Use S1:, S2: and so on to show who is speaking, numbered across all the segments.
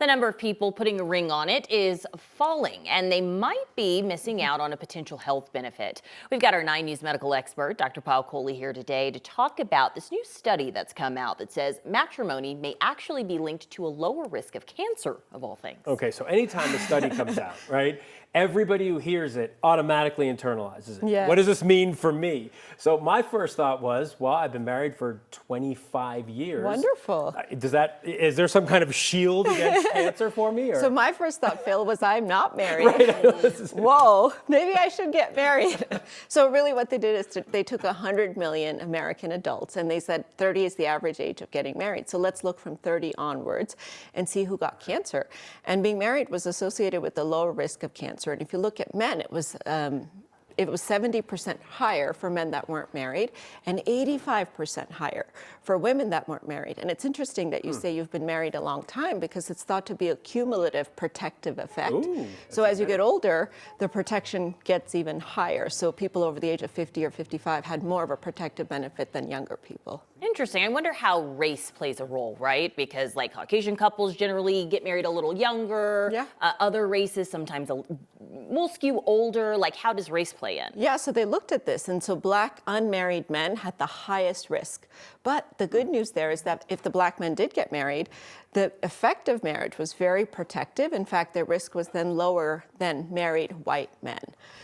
S1: The number of people putting a ring on it is falling, and they might be missing out on a potential health benefit. We've got our 9 News medical expert, Dr. Paul Coley, here today to talk about this new study that's come out that says matrimony may actually be linked to a lower risk of cancer, of all things.
S2: Okay, so anytime a study comes out, right, everybody who hears it automatically internalizes it.
S3: Yes.
S2: What does this mean for me? So my first thought was, well, I've been married for 25 years.
S3: Wonderful.
S2: Is there some kind of shield against cancer for me? Or?
S3: So my first thought, Phil, was I'm not married.
S2: Right.
S3: Whoa, maybe I should get married. So really what they did is they took 100 million American adults and they said 30 is the average age of getting married. So let's look from 30 onwards and see who got cancer. And being married was associated with a lower risk of cancer. And if you look at men, it was 70% higher for men that weren't married and 85% higher for women that weren't married. And it's interesting that you say you've been married a long time because it's thought to be a cumulative protective effect.
S2: Ooh,
S3: so as you get older, the protection gets even higher. So people over the age of 50 or 55 had more of a protective benefit than younger people.
S1: Interesting. I wonder how race plays a role, right? Because like Caucasian couples generally get married a little younger.
S3: Yeah.
S1: Other races sometimes will skew older. Like, how does race play in?
S3: Yeah, so they looked at this, and so Black unmarried men had the highest risk. But the good news there is that if the Black men did get married, the effect of marriage was very protective. In fact, their risk was then lower than married white men.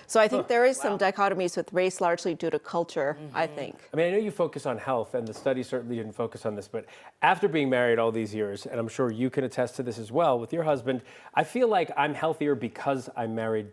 S3: So I think there is some dichotomies with race, largely due to culture, I think.
S2: I mean, I know you focus on health, and the study certainly didn't focus on this, but after being married all these years, and I'm sure you can attest to this as well with your husband, I feel like I'm healthier because I'm married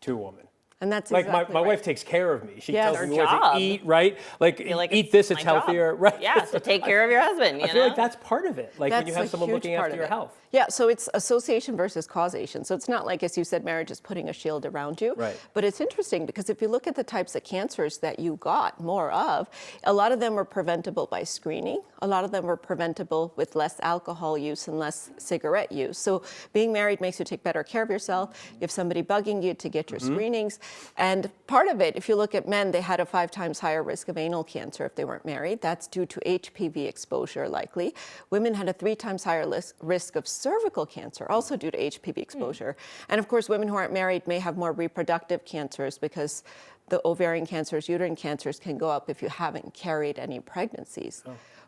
S2: to a woman.
S3: And that's
S2: like
S3: exactly
S2: my
S3: right.
S2: wife takes care of me. She
S3: Yes.
S2: tells me
S1: Our
S2: what
S1: job.
S2: to eat, right? Like
S1: Like
S2: eat this, it's
S1: my job.
S2: healthier, right?
S1: Yeah, so take care of your husband.
S2: I feel like that's part of it. Like when you
S3: That's
S2: have
S3: a
S2: someone
S3: huge
S2: looking
S3: part
S2: after
S3: of
S2: your
S3: it.
S2: health.
S3: Yeah, so it's association versus causation. So it's not like, as you said, marriage is putting a shield around you.
S2: Right.
S3: But it's interesting because if you look at the types of cancers that you got more of, a lot of them were preventable by screening. A lot of them were preventable with less alcohol use and less cigarette use. So being married makes you take better care of yourself. You have somebody bugging you to get your screenings. And part of it, if you look at men, they had a 5 times higher risk of anal cancer if they weren't married. That's due to HPV exposure, likely. Women had a 3 times higher risk of cervical cancer, also due to HPV exposure. And of course, women who aren't married may have more reproductive cancers because the ovarian cancers, uterine cancers can go up if you haven't carried any pregnancies.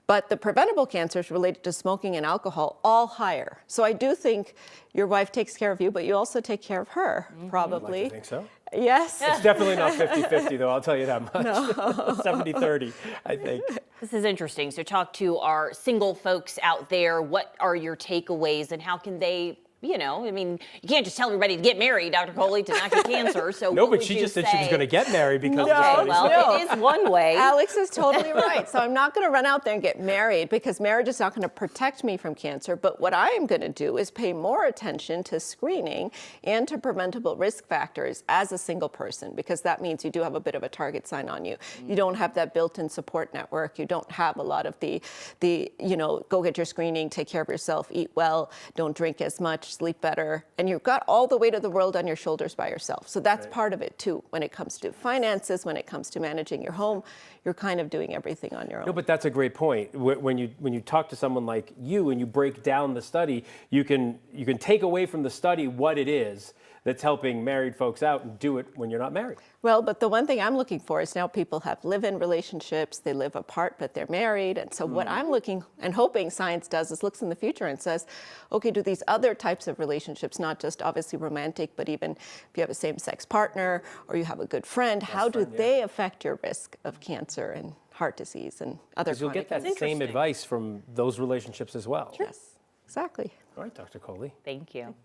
S3: But the preventable cancers related to smoking and alcohol, all higher. So I do think your wife takes care of you, but you also take care of her, probably.
S2: I'd like to think so.
S3: Yes.
S2: It's definitely not 50-50 though, I'll tell you that much. 70-30, I think.
S1: This is interesting. So talk to our single folks out there. What are your takeaways and how can they, you know, I mean, you can't just tell everybody to get married, Dr. Coley, to not get cancer. So
S2: No,
S1: what
S2: but
S1: would
S2: she
S1: you
S2: just said she was
S1: say?
S2: going to get married because of
S3: No,
S2: the study.
S1: Well,
S3: No.
S1: it is one way.
S3: Alex is totally right. So I'm not going to run out there and get married because marriage is not going to protect me from cancer. But what I am going to do is pay more attention to screening and to preventable risk factors as a single person, because that means you do have a bit of a target sign on you. You don't have that built-in support network. You don't have a lot of the you know, go get your screening, take care of yourself, eat well, don't drink as much, sleep better. And you've got all the weight of the world on your shoulders by yourself. So that's part of it too. When it comes to finances, when it comes to managing your home, you're kind of doing everything on your own.
S2: No, but that's a great point. When you talk to someone like you and you break down the study, you can take away from the study what it is that's helping married folks out and do it when you're not married.
S3: Well, but the one thing I'm looking for is now people have live-in relationships, they live apart, but they're married. And so what I'm looking and hoping science does is looks in the future and says, okay, do these other types of relationships, not just obviously romantic, but even if you have a same-sex partner or you have a good friend, how do they affect your risk of cancer and heart disease and other
S2: Because you'll get
S3: chronic
S2: that same
S1: Interesting.
S2: advice from those relationships as well.
S3: Yes, exactly.
S2: All right, Dr. Coley.
S1: Thank you.